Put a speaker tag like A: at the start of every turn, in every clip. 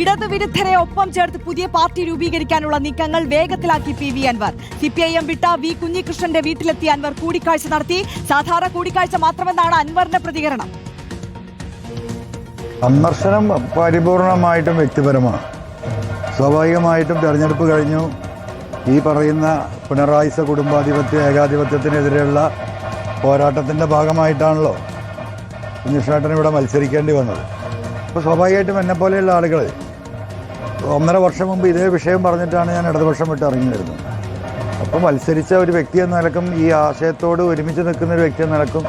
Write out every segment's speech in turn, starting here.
A: ഇടതുവിരുദ്ധരെ ഒപ്പം ചേർത്ത് പുതിയ പാർട്ടി രൂപീകരിക്കാനുള്ള നീക്കങ്ങൾ വേഗത്തിലാക്കി പി വി അൻവർ. സിപിഐഎം വിട്ട വി കുഞ്ഞികൃഷ്ണന്റെ വീട്ടിലെത്തിയ അൻവർ കൂടിക്കാഴ്ച നടത്തി. സാധാരണ കൂടിക്കാഴ്ച മാത്രമെന്നാണ് അൻവറിന്റെ പ്രതികരണം.
B: സന്ദർശനം പരിപൂർണമായിട്ടും വ്യക്തിപരമാണ്. സ്വാഭാവികമായിട്ടും തെരഞ്ഞെടുപ്പ് കഴിഞ്ഞു. ഈ പറയുന്ന പിണറായിസ കുടുംബാധിപത്യ ഏകാധിപത്യത്തിനെതിരെയുള്ള പോരാട്ടത്തിൻ്റെ ഭാഗമായിട്ടാണല്ലോ കുഞ്ഞികൃഷ്ണേട്ടൻ ഇവിടെ മത്സരിക്കേണ്ടി വന്നത്. അപ്പോൾ സ്വാഭാവികമായിട്ടും എന്നെപ്പോലെയുള്ള ആളുകൾ 1.5 വർഷം മുമ്പ് ഇതേ വിഷയം പറഞ്ഞിട്ടാണ് ഞാൻ ഇടതുപക്ഷം വിട്ട് ഇറങ്ങി വരുന്നത്. അപ്പോൾ മത്സരിച്ച ഒരു വ്യക്തി എന്ന നിലക്കും ഈ ആശയത്തോട് ഒരുമിച്ച് നിൽക്കുന്ന ഒരു വ്യക്തി എന്ന നിലക്കും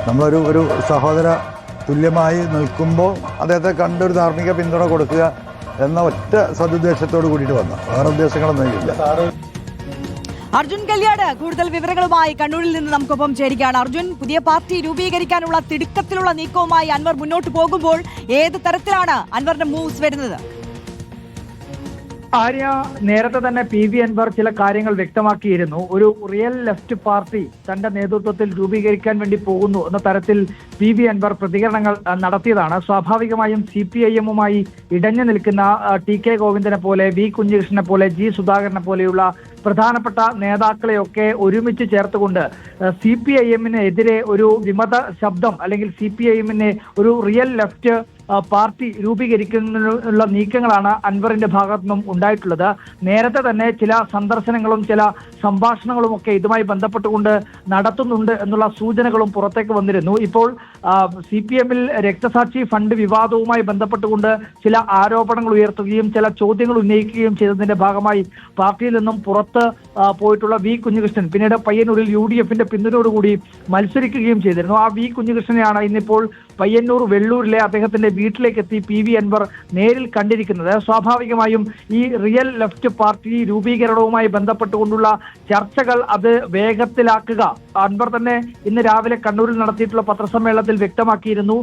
B: നമ്മളൊരു സഹോദര തുല്യമായി നിൽക്കുമ്പോൾ അദ്ദേഹത്തെ കണ്ടൊരു ധാർമ്മിക പിന്തുണ കൊടുക്കുക എന്ന ഒറ്റ സതുദ്ദേശത്തോട് കൂടിയിട്ട് വന്നു. വേറെ ഉദ്ദേശങ്ങളൊന്നും ഇല്ല.
A: അർജുൻ കല്യാട് കൂടുതൽ വിവരങ്ങളുമായി കണ്ണൂരിൽ നിന്ന് നമുക്കൊപ്പം ചേരുകയാണ്. അർജുൻ, പുതിയ പാർട്ടി രൂപീകരിക്കാനുള്ള തിടുക്കത്തിലുള്ള നീക്കവുമായി അൻവർ മുന്നോട്ട് പോകുമ്പോൾ ഏത് തരത്തിലാണ് അൻവറിന്റെ മൂവ്സ് വരുന്നത്?
C: ആര്യ, നേരത്തെ തന്നെ പി വി അൻവർ ചില കാര്യങ്ങൾ വ്യക്തമാക്കിയിരുന്നു. ഒരു റിയൽ ലെഫ്റ്റ് പാർട്ടി തന്റെ നേതൃത്വത്തിൽ രൂപീകരിക്കാൻ വേണ്ടി പോകുന്നു എന്ന തരത്തിൽ പി വി അൻവർ പ്രതികരണങ്ങൾ നടത്തിയതാണ്. സ്വാഭാവികമായും CPIM-ഉമായി ഇടഞ്ഞു നിൽക്കുന്ന ടി കെ ഗോവിന്ദനെ പോലെ, വി കുഞ്ഞികൃഷ്ണനെ പോലെ, ജി സുധാകരനെ പോലെയുള്ള പ്രധാനപ്പെട്ട നേതാക്കളെയൊക്കെ ഒരുമിച്ച് ചേർത്തുകൊണ്ട് CPIM-നെതിരെ ഒരു വിമത ശബ്ദം അല്ലെങ്കിൽ CPIM-നെ ഒരു റിയൽ ലെഫ്റ്റ് പാർട്ടി രൂപീകരിക്കുന്നതിനുള്ള നീക്കങ്ങളാണ് അൻവറിന്റെ ഭാഗത്തു നിന്നും ഉണ്ടായിട്ടുള്ളത്. നേരത്തെ തന്നെ ചില സന്ദർശനങ്ങളും ചില സംഭാഷണങ്ങളും ഒക്കെ ഇതുമായി ബന്ധപ്പെട്ടുകൊണ്ട് നടത്തുന്നുണ്ട് എന്നുള്ള സൂചനകളും പുറത്തേക്ക് വന്നിരുന്നു. ഇപ്പോൾ CPM-ൽ രക്തസാക്ഷി ഫണ്ട് വിവാദവുമായി ബന്ധപ്പെട്ടുകൊണ്ട് ചില ആരോപണങ്ങൾ ഉയർത്തുകയും ചില ചോദ്യങ്ങൾ ഉന്നയിക്കുകയും ചെയ്തതിന്റെ ഭാഗമായി പാർട്ടിയിൽ നിന്നും പുറത്ത് പോയിട്ടുള്ള വി കുഞ്ഞികൃഷ്ണൻ പിന്നീട് പയ്യന്നൂരിൽ UDF-ന്റെ പിന്തുണയോടുകൂടി മത്സരിക്കുകയും ചെയ്തിരുന്നു. ആ വി കുഞ്ഞികൃഷ്ണനെയാണ് ഇന്നിപ്പോൾ പയ്യന്നൂർ വെള്ളൂരിലെ അദ്ദേഹത്തിന്റെ വീട്ടിലേക്ക് എത്തി പി വി അൻവർ നേരിൽ കണ്ടിരിക്കുന്നത്. സ്വാഭാവികമായും ഈ റിയൽ ലെഫ്റ്റ് പാർട്ടി രൂപീകരണവുമായി ബന്ധപ്പെട്ടുകൊണ്ടുള്ള ചർച്ചകൾ അത് വേഗത്തിലാക്കുക. അൻവർ തന്നെ ഇന്ന് രാവിലെ കണ്ണൂരിൽ നടത്തിയിട്ടുള്ള പത്രസമ്മേളനത്തിൽ വ്യക്തമാക്കിയിരുന്നു.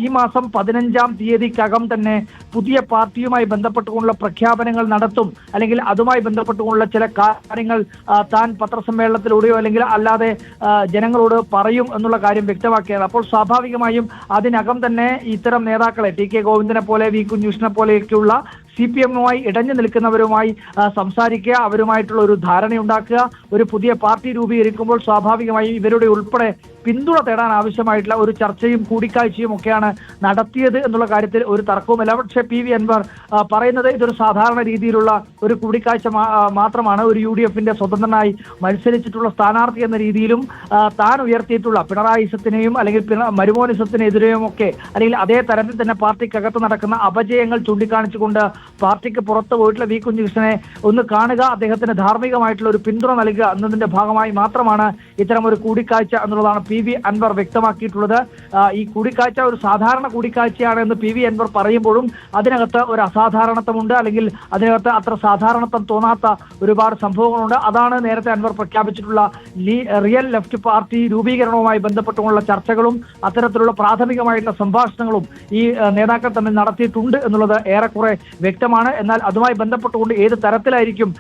C: ഈ മാസം 15-ാം തീയതിക്കകം തന്നെ പുതിയ പാർട്ടിയുമായി ബന്ധപ്പെട്ടുകൊണ്ടുള്ള പ്രഖ്യാപനങ്ങൾ നടത്തും, അല്ലെങ്കിൽ അതുമായി ബന്ധപ്പെട്ടുകൊണ്ടുള്ള ചില കാര്യങ്ങൾ താൻ പത്രസമ്മേളനത്തിലൂടെയോ അല്ലെങ്കിൽ അല്ലാതെ ജനങ്ങളോട് പറയും എന്നുള്ള കാര്യം വ്യക്തമാക്കിയത്. അപ്പോൾ സ്വാഭാവികമായും അതിനകം തന്നെ ഇത്തരം നേതാക്കളെ ടി കെ ഗോവിന്ദനെ പോലെ, വി കുഞ്ഞികൃഷ്ണനെ പോലെയൊക്കെയുള്ള CPM-മായി ഇടഞ്ഞു നിൽക്കുന്നവരുമായി സംസാരിക്കുക, അവരുമായിട്ടുള്ള ഒരു ധാരണയുണ്ടാക്കുക. ഒരു പുതിയ പാർട്ടി രൂപീകരിക്കുമ്പോൾ സ്വാഭാവികമായും ഇവരുടെ ഉൾപ്പെടെ പിന്തുണ തേടാൻ ആവശ്യമായിട്ടുള്ള ഒരു ചർച്ചയും കൂടിക്കാഴ്ചയും ഒക്കെയാണ് നടത്തിയത് എന്നുള്ള കാര്യത്തിൽ ഒരു തർക്കവുമില്ല. പക്ഷേ പി വി അൻവർ പറയുന്നത് ഇതൊരു സാധാരണ രീതിയിലുള്ള ഒരു കൂടിക്കാഴ്ച മാത്രമാണ്. ഒരു UDF-ന്റെ സ്വതന്ത്രനായി മത്സരിച്ചിട്ടുള്ള സ്ഥാനാർത്ഥി എന്ന രീതിയിലും താൻ ഉയർത്തിയിട്ടുള്ള പിണറായിസത്തിനെയും അല്ലെങ്കിൽ മരുമോനിസത്തിനെതിരെയും ഒക്കെ അല്ലെങ്കിൽ അതേ തരത്തിൽ തന്നെ പാർട്ടിക്കകത്ത് നടക്കുന്ന അപജയങ്ങൾ ചൂണ്ടിക്കാണിച്ചുകൊണ്ട് പാർട്ടിക്ക് പുറത്ത് പോയിട്ടുള്ള വി കുഞ്ഞികൃഷ്ണനെ ഒന്ന് കാണുക, അദ്ദേഹത്തിന് ധാർമ്മികമായിട്ടുള്ള ഒരു പിന്തുണ നൽകുക എന്നതിന്റെ ഭാഗമായി മാത്രമാണ് ഇത്തരം ഒരു കൂടിക്കാഴ്ച എന്നുള്ളതാണ് പി വി അൻവർ വ്യക്തമാക്കിയിട്ടുള്ളത്. ഈ കൂടിക്കാഴ്ച ഒരു സാധാരണ കൂടിക്കാഴ്ചയാണ് എന്ന് പി വി അൻവർ പറയുമ്പോഴും അതിനകത്ത് ഒരു അസാധാരണത്വമുണ്ട്, അല്ലെങ്കിൽ അതിനകത്ത് അത്ര സാധാരണത്വം തോന്നാത്ത ഒരുപാട് സംഭവങ്ങളുണ്ട്. അതാണ് നേരത്തെ അൻവർ പ്രഖ്യാപിച്ചിട്ടുള്ള റിയൽ ലെഫ്റ്റ് പാർട്ടി രൂപീകരണവുമായി ബന്ധപ്പെട്ടുള്ള ചർച്ചകളും അത്തരത്തിലുള്ള പ്രാഥമികമായിട്ടുള്ള സംഭാഷണങ്ങളും ഈ നേതാക്കൾ തമ്മിൽ നടത്തിയിട്ടുണ്ട് എന്നുള്ളത് ഏറെക്കുറെ വ്യക്തമാണ്. എന്നാൽ അതുമായി ബന്ധപ്പെട്ടുകൊണ്ട് ഏത് തരത്തിലായിരിക്കും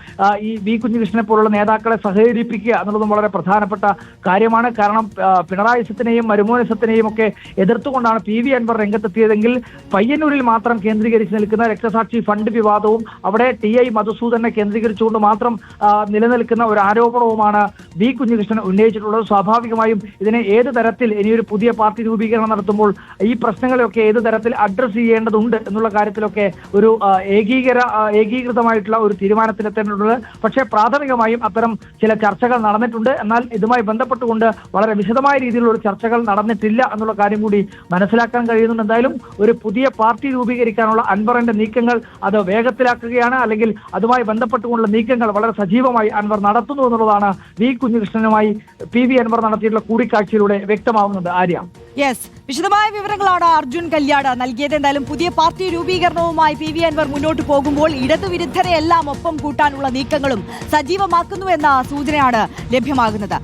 C: ഈ വി കുഞ്ഞികൃഷ്ണനെ പോലുള്ള നേതാക്കളെ സഹകരിപ്പിക്കുക എന്നുള്ളതും വളരെ പ്രധാനപ്പെട്ട കാര്യമാണ്. കാരണം പിണറായിസത്തിനെയും മരുമോനിസത്തിനെയും ഒക്കെ എതിർത്തുകൊണ്ടാണ് പി വി അൻവർ രംഗത്തെത്തിയതെങ്കിൽ പയ്യന്നൂരിൽ മാത്രം കേന്ദ്രീകരിച്ച് നിൽക്കുന്ന രക്തസാക്ഷി ഫണ്ട് വിവാദവും അവിടെ TI മധുസൂദനെ കേന്ദ്രീകരിച്ചുകൊണ്ട് മാത്രം നിലനിൽക്കുന്ന ഒരു ആരോപണവുമാണ് വി കുഞ്ഞികൃഷ്ണൻ ഉന്നയിച്ചിട്ടുള്ളത്. സ്വാഭാവികമായും ഇതിനെ ഏത് തരത്തിൽ ഇനിയൊരു പുതിയ പാർട്ടി രൂപീകരണം നടത്തുമ്പോൾ ഈ പ്രശ്നങ്ങളെയൊക്കെ ഏത് തരത്തിൽ അഡ്രസ് ചെയ്യേണ്ടതുണ്ട് എന്നുള്ള കാര്യത്തിലൊക്കെ ഒരു ഏകീകൃതമായിട്ടുള്ള ഒരു തീരുമാനത്തിലെത്തേണ്ടതുണ്ട്. പക്ഷേ പ്രാഥമികമായും അത്തരം ചില ചർച്ചകൾ നടന്നിട്ടുണ്ട്. എന്നാൽ ഇതുമായി ബന്ധപ്പെട്ടുകൊണ്ട് വളരെ വിശദമായ രീതിയിലുള്ള ഒരു ചർച്ചകൾ നടന്നിട്ടില്ല എന്നുള്ള കാര്യം കൂടി മനസ്സിലാക്കാൻ കഴിയുന്നുണ്ട്. എന്തായാലും ഒരു പുതിയ പാർട്ടി രൂപീകരിക്കാനുള്ള അൻവറിന്റെ നീക്കങ്ങൾ അത് വേഗത്തിലാക്കുകയാണ്, അല്ലെങ്കിൽ അതുമായി ബന്ധപ്പെട്ടുകൊണ്ടുള്ള നീക്കങ്ങൾ വളരെ സജീവമായി അൻവർ നടത്തുന്നു എന്നുള്ളതാണ് വി കുഞ്ഞികൃഷ്ണനുമായി പി വി അൻവർ നടത്തിയിട്ടുള്ള കൂടിക്കാഴ്ചയിലൂടെ വ്യക്തമാവുന്നത്. ആര്യ,
A: യെസ്, വിശദമായ വിവരങ്ങളാണ് അർജുൻ കല്യാട് നൽകിയത്. എന്തായാലും പുതിയ പാർട്ടി രൂപീകരണവുമായി പി വി അൻവർ മുന്നോട്ട് പോകുമ്പോൾ ഇടതുവിരുദ്ധരെ എല്ലാം ഒപ്പം കൂട്ടാനുള്ള നീക്കങ്ങളും സജീവമാക്കുന്നു എന്ന സൂചനയാണ് ലഭ്യമാകുന്നത്.